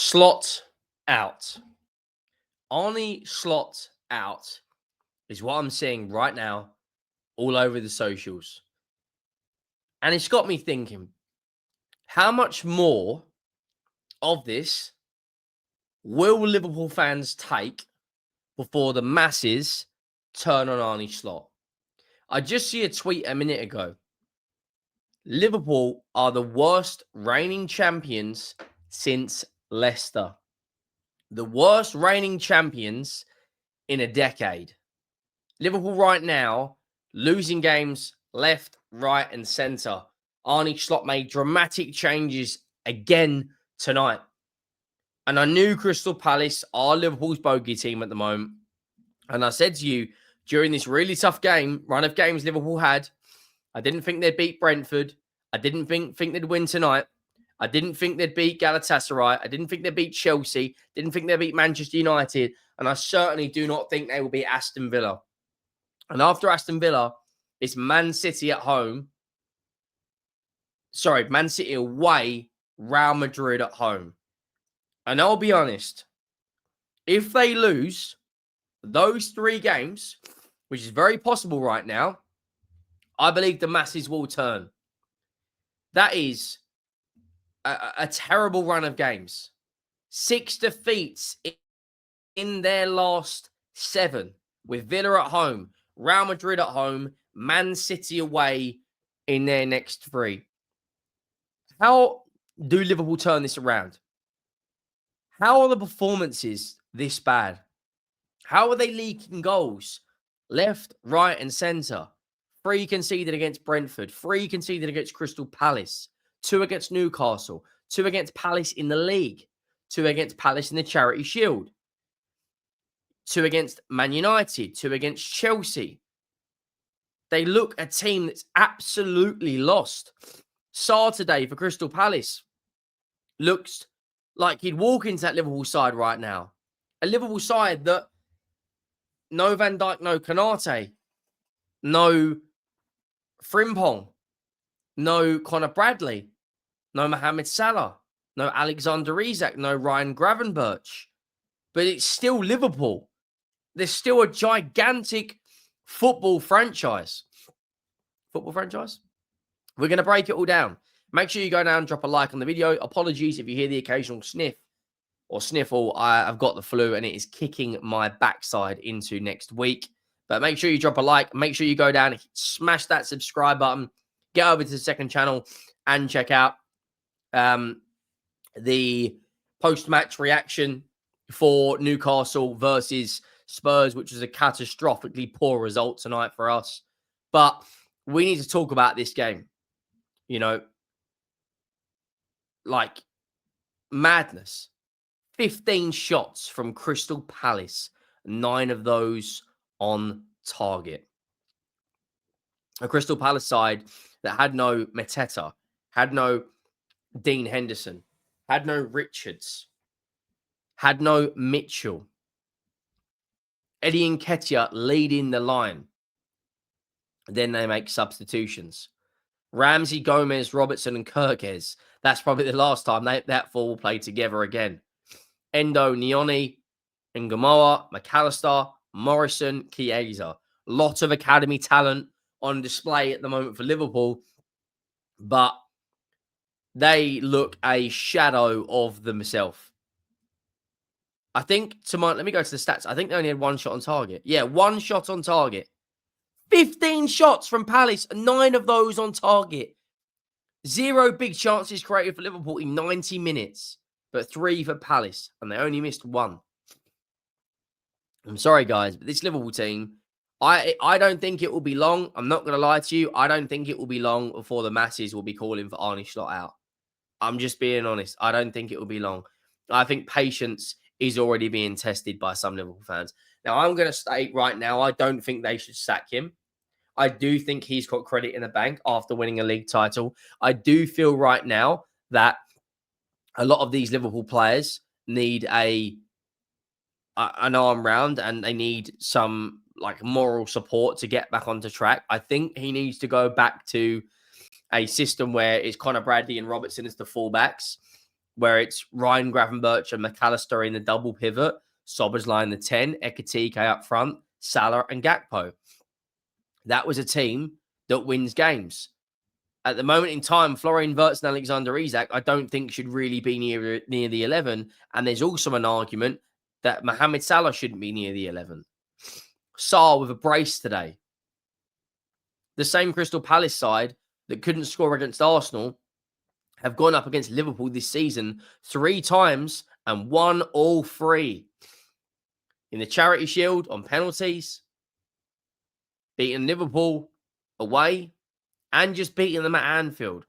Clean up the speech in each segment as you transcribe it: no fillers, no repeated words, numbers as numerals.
Slot out. Arne slot out is what I'm seeing right now all over the socials. And it's got me thinking, how much more of this will Liverpool fans take before the masses turn on Arne Slot? I just see a tweet a minute ago. Liverpool are the worst reigning champions since Leicester. The worst reigning champions in a decade. Liverpool right now losing games left, right, and centre. Arne Slot made dramatic changes again tonight. And I knew Crystal Palace are Liverpool's bogey team at the moment. And I said to you, during this really tough run of games Liverpool had, I didn't think they'd beat Brentford. I didn't think they'd win tonight. I didn't think they'd beat Galatasaray. I didn't think they'd beat Chelsea. Didn't think they'd beat Manchester United. And I certainly do not think they will beat Aston Villa. And after Aston Villa, it's Man City at home. Sorry, Man City away, Real Madrid at home. And I'll be honest, if they lose those 3 games, which is very possible right now, I believe the masses will turn. That is a terrible run of games. 6 defeats in their last 7, with Villa at home, Real Madrid at home, Man City away in their next 3. How do Liverpool turn this around? How are the performances this bad? How are they leaking goals? Left, right, and centre. 3 conceded against Brentford. 3 conceded against Crystal Palace. 2 against Newcastle. 2 against Palace in the league. 2 against Palace in the Charity Shield. 2 against Man United. 2 against Chelsea. They look a team that's absolutely lost. Sarr today for Crystal Palace looks like he'd walk into that Liverpool side right now. A Liverpool side that no Van Dijk, no Konate, no Frimpong, no Conor Bradley, no Mohamed Salah, no Alexander Isak, no Ryan Gravenberch. But it's still Liverpool. There's still a gigantic football franchise. Football franchise? We're going to break it all down. Make sure you go down and drop a like on the video. Apologies if you hear the occasional sniff or sniffle. I've got the flu and it is kicking my backside into next week. But make sure you drop a like. Make sure you go down, smash that subscribe button, get over to the second channel and check out the post-match reaction for Newcastle versus Spurs, which was a catastrophically poor result tonight for us. But we need to talk about this game. You know, like madness. 15 shots from Crystal Palace, 9 of those on target. A Crystal Palace side that had no Mateta, had no Dean Henderson, had no Richards, had no Mitchell. Eddie Nketiah leading the line. Then they make substitutions. Ramsey, Gomez, Robertson, and Kirkes. That's probably the last time that four will play together again. Endo, Nioni, Ngamoa, McAllister, Morrison, Chiesa. Lot of academy talent on display at the moment for Liverpool, but they look a shadow of themselves. I think, let me go to the stats. I think they only had 1 shot on target. Yeah, 1 shot on target. 15 shots from Palace, 9 of those on target. 0 big chances created for Liverpool in 90 minutes, but 3 for Palace, and they only missed 1. I'm sorry, guys, but this Liverpool team, I don't think it will be long. I'm not going to lie to you. I don't think it will be long before the masses will be calling for Arne Slot out. I'm just being honest. I don't think it will be long. I think patience is already being tested by some Liverpool fans. Now, I'm going to state right now, I don't think they should sack him. I do think he's got credit in the bank after winning a league title. I do feel right now that a lot of these Liverpool players need an arm round and they need some like moral support to get back onto track. I think he needs to go back to a system where it's Conor Bradley and Robertson as the fullbacks, where it's Ryan Gravenberch and McAllister in the double pivot, Szoboszlai in the 10, Ekitike up front, Salah and Gakpo. That was a team that wins games. At the moment in time, Florian Wirtz and Alexander Isak, I don't think should really be near the 11. And there's also an argument that Mohamed Salah shouldn't be near the 11. Sarr with a brace today. The same Crystal Palace side that couldn't score against Arsenal have gone up against Liverpool this season 3 times and won all 3. In the Charity Shield on penalties, beating Liverpool away, and just beating them at Anfield.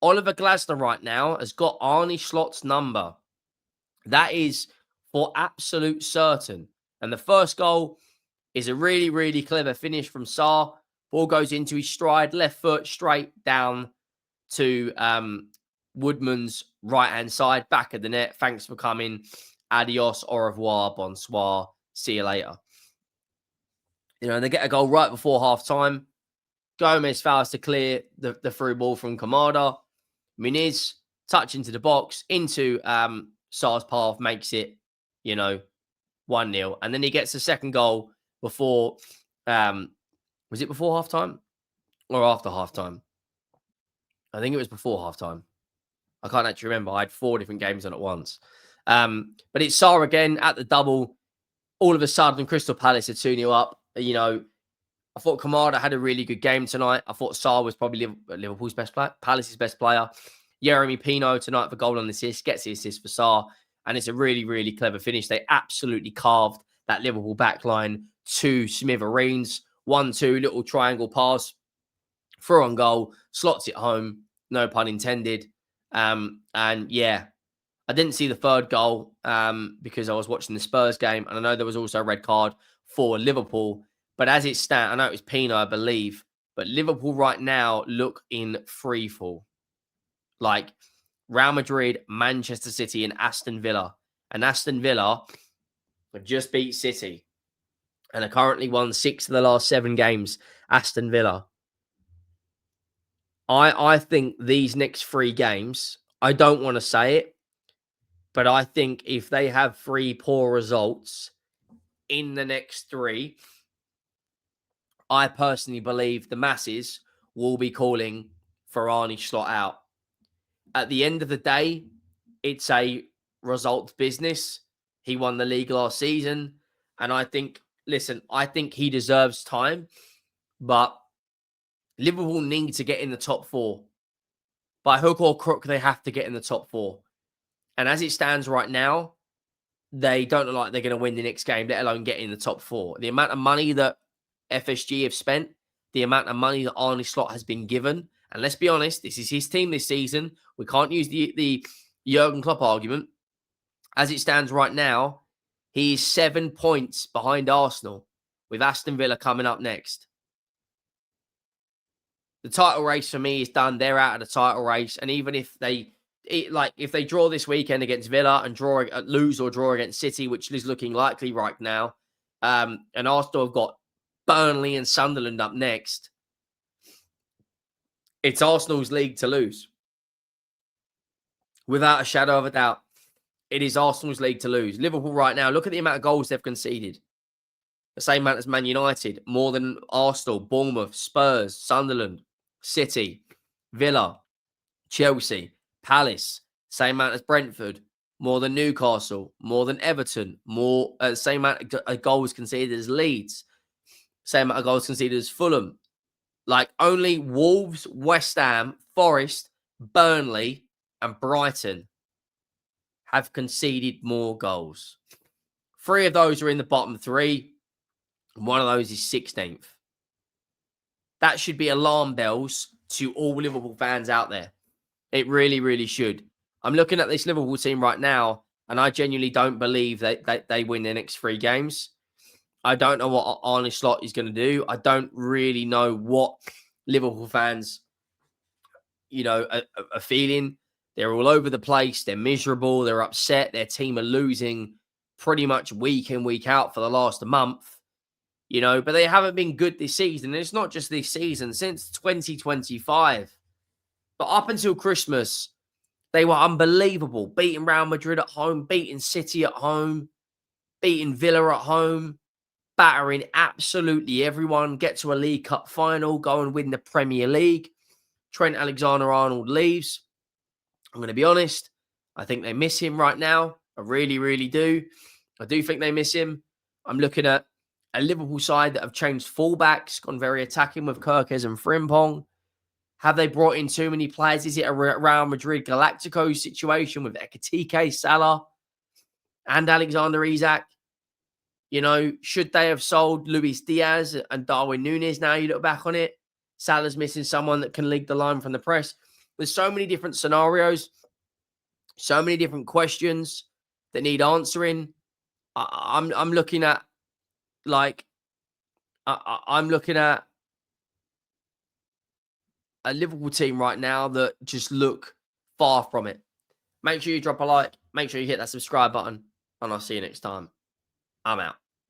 Oliver Glasner right now has got Arne Slot's number. That is for absolute certain. And the first goal is a really, really clever finish from Sarr. Ball goes into his stride, left foot, straight down to Woodman's right-hand side, back of the net. Thanks for coming. Adios, au revoir, bonsoir. See you later. You know, they get a goal right before half-time. Gomez fouls to clear the through ball from Kamada. Muniz, touch into the box, into Sarr's path, makes it, 1-0. And then he gets the second goal before, was it before halftime or after halftime? I think it was before halftime. I can't actually remember. I had 4 different games on at once. But it's Sarr again at the double. All of a sudden, Crystal Palace are 2-0 up. I thought Kamada had a really good game tonight. I thought Sarr was probably Liverpool's best player, Palace's best player. Yeremy Pino tonight for goal and assist, gets the assist for Sarr. And it's a really, really clever finish. They absolutely carved that Liverpool backline to smithereens. 1-2, little triangle pass. Through on goal, slots it home. No pun intended. And yeah, I didn't see the third goal because I was watching the Spurs game. And I know there was also a red card for Liverpool. But as it stands, I know it was Pino, I believe. But Liverpool right now look in free fall. Like Real Madrid, Manchester City, and Aston Villa. And Aston Villa have just beat City. And are currently won 6 of the last 7 games. Aston Villa. I think these next 3 games, I don't want to say it, but I think if they have 3 poor results in the next 3, I personally believe the masses will be calling for Arne Slot out. At the end of the day, it's a results business. He won the league last season. And I think he deserves time. But Liverpool need to get in the top 4. By hook or crook, they have to get in the top 4. And as it stands right now, they don't look like they're going to win the next game, let alone get in the top 4. The amount of money that FSG have spent, the amount of money that Arne Slot has been given, and let's be honest, this is his team this season. We can't use the Jurgen Klopp argument. As it stands right now, he is 7 points behind Arsenal, with Aston Villa coming up next. The title race for me is done. They're out of the title race, and even if they draw this weekend against Villa and lose or draw against City, which is looking likely right now, and Arsenal have got Burnley and Sunderland up next, it's Arsenal's league to lose. Without a shadow of a doubt, it is Arsenal's league to lose. Liverpool right now, look at the amount of goals they've conceded. The same amount as Man United, more than Arsenal, Bournemouth, Spurs, Sunderland, City, Villa, Chelsea, Palace, same amount as Brentford, more than Newcastle, more than Everton, same amount of goals conceded as Leeds, same amount of goals conceded as Fulham. Like only Wolves, West Ham, Forest, Burnley, and Brighton have conceded more goals. 3 of those are in the bottom 3. And one of those is 16th. That should be alarm bells to all Liverpool fans out there. It really, really should. I'm looking at this Liverpool team right now, and I genuinely don't believe that they win their next 3 games. I don't know what Arne Slot is going to do. I don't really know what Liverpool fans, are feeling. They're all over the place. They're miserable. They're upset. Their team are losing pretty much week in, week out for the last month. But they haven't been good this season. And it's not just this season, since 2025. But up until Christmas, They were unbelievable. Beating Real Madrid at home, beating City at home, beating Villa at home, battering absolutely everyone, get to a League Cup final, go and win the Premier League. Trent Alexander-Arnold leaves. I'm going to be honest. I think they miss him right now. I really, really do. I do think they miss him. I'm looking at a Liverpool side that have changed fullbacks, gone very attacking with Kirkes and Frimpong. Have they brought in too many players? Is it a Real Madrid Galacticos situation with Ekitike, Salah, and Alexander Isak? You know, should they have sold Luis Diaz and Darwin Núñez now you look back on it? Salah's missing someone that can lead the line from the press. There's so many different scenarios, so many different questions that need answering. I'm looking at like I'm looking at a Liverpool team right now that just look far from it. Make sure you drop a like. Make sure you hit that subscribe button. And I'll see you next time. I'm out.